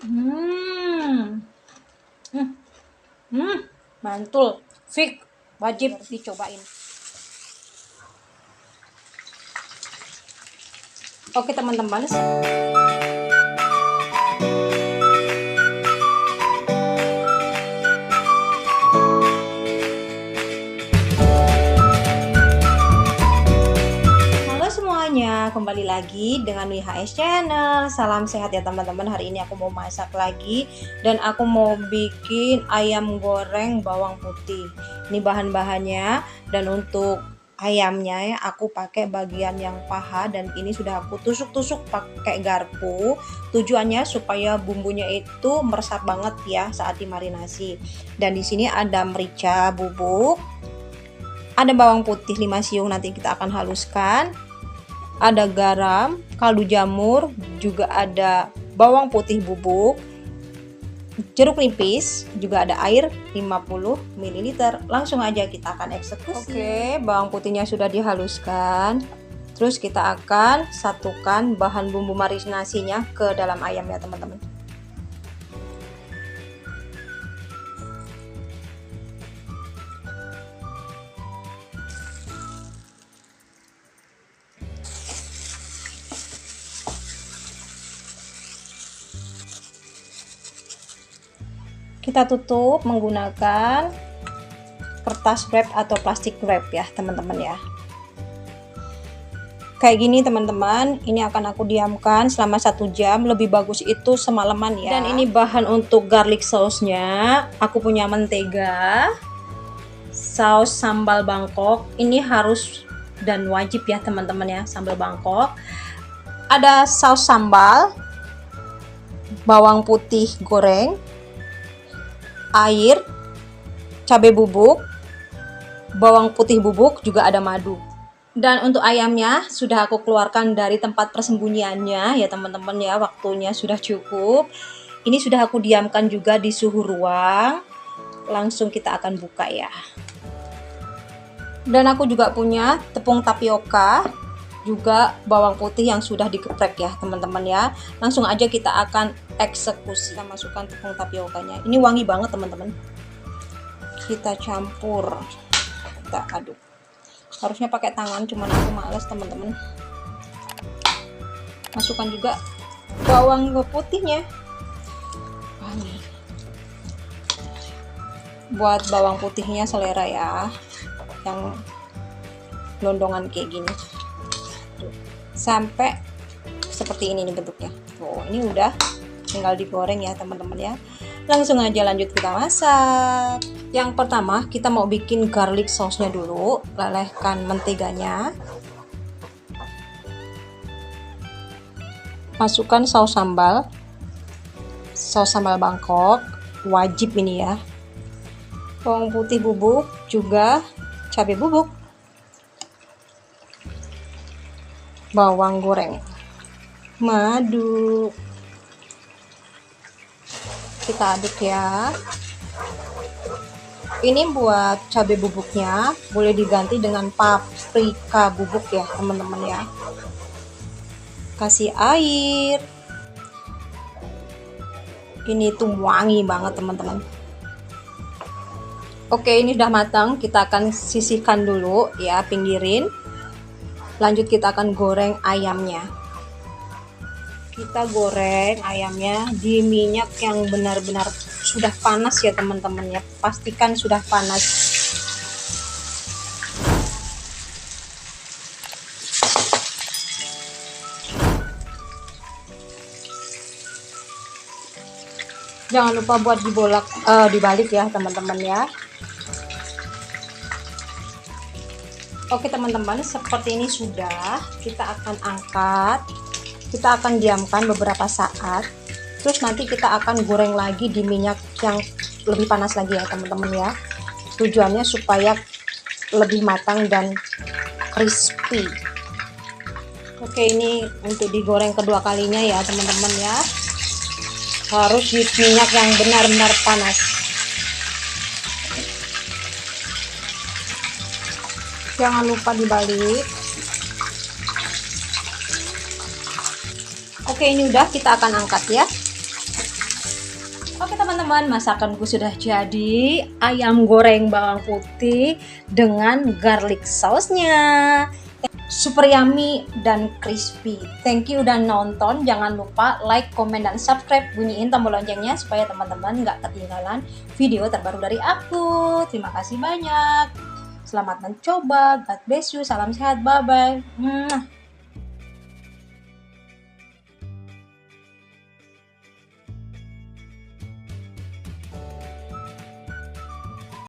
Hmm. Hmm. Mantul. Fik, wajib dicobain. Oke teman-teman. Kembali lagi dengan WHS Channel. Salam sehat ya teman-teman. Hari ini aku mau masak lagi dan aku mau bikin ayam goreng bawang putih. Ini bahan-bahannya, dan untuk ayamnya ya aku pakai bagian yang paha, dan ini sudah aku tusuk-tusuk pakai garpu. Tujuannya supaya bumbunya itu meresap banget ya saat dimarinasi. Dan di sini ada merica bubuk, ada bawang putih 5 siung nanti kita akan haluskan, ada garam, kaldu jamur, juga ada bawang putih bubuk, jeruk nipis, juga ada air 50 ml. Langsung aja kita akan eksekusi. Oke, bawang putihnya sudah dihaluskan. Terus kita akan satukan bahan bumbu marinasinya ke dalam ayam ya teman-teman. Kita tutup menggunakan kertas wrap atau plastik wrap ya teman-teman ya. Kayak gini teman-teman, ini akan aku diamkan selama 1 jam, lebih bagus itu semalaman ya. Dan ini bahan untuk garlic sauce-nya, aku punya mentega, saus sambal Bangkok, ini harus dan wajib ya teman-teman ya, sambal Bangkok. Ada saus sambal, bawang putih goreng, air, cabai bubuk, bawang putih bubuk, juga ada madu. Dan untuk ayamnya sudah aku keluarkan dari tempat persembunyiannya ya teman-teman ya, waktunya sudah cukup. Ini sudah aku diamkan juga di suhu ruang. Langsung kita akan buka ya. Dan aku juga punya tepung tapioka, juga bawang putih yang sudah digeprek ya teman-teman ya. Langsung aja kita akan eksekusi. Kita masukkan tepung tapiokanya. Ini wangi banget teman-teman. Kita campur, kita aduk. Harusnya pakai tangan, cuman aku males teman-teman. Masukkan juga bawang putihnya. Wangi. Buat bawang putihnya selera ya, yang gelondongan kayak gini. Sampai seperti ini nih bentuknya. Oh, ini udah tinggal digoreng ya teman-teman ya. Langsung aja lanjut kita masak. Yang pertama kita mau bikin garlic sauce-nya dulu. Lelehkan menteganya. Masukkan saus sambal Bangkok, wajib ini ya. Bawang putih bubuk, juga cabai bubuk, bawang goreng, madu. Kita aduk ya. Ini buat cabai bubuknya boleh diganti dengan paprika bubuk ya teman-teman ya. Kasih air. Ini tuh wangi banget teman-teman. Oke, ini udah matang, kita akan sisihkan dulu ya, pinggirin. Lanjut kita akan goreng ayamnya. Kita goreng ayamnya di minyak yang benar-benar sudah panas ya teman-teman ya. Pastikan sudah panas. Jangan lupa buat dibalik ya teman-teman ya. Oke teman-teman, seperti ini sudah. Kita akan angkat. Kita akan diamkan beberapa saat. Terus nanti kita akan goreng lagi di minyak yang lebih panas lagi ya teman-teman ya. Tujuannya supaya lebih matang dan crispy. Oke, ini untuk digoreng kedua kalinya ya teman-teman ya. Harus di minyak yang benar-benar panas. Jangan lupa dibalik. Oke, ini udah, kita akan angkat ya. Oke teman-teman, masakanku sudah jadi. Ayam goreng bawang putih dengan garlic sauce-nya. Super yummy dan crispy. Thank you udah nonton. Jangan lupa like, comment, dan subscribe. Bunyiin tombol loncengnya supaya teman-teman nggak ketinggalan video terbaru dari aku. Terima kasih banyak. Selamat mencoba. God bless you. Salam sehat. Bye-bye.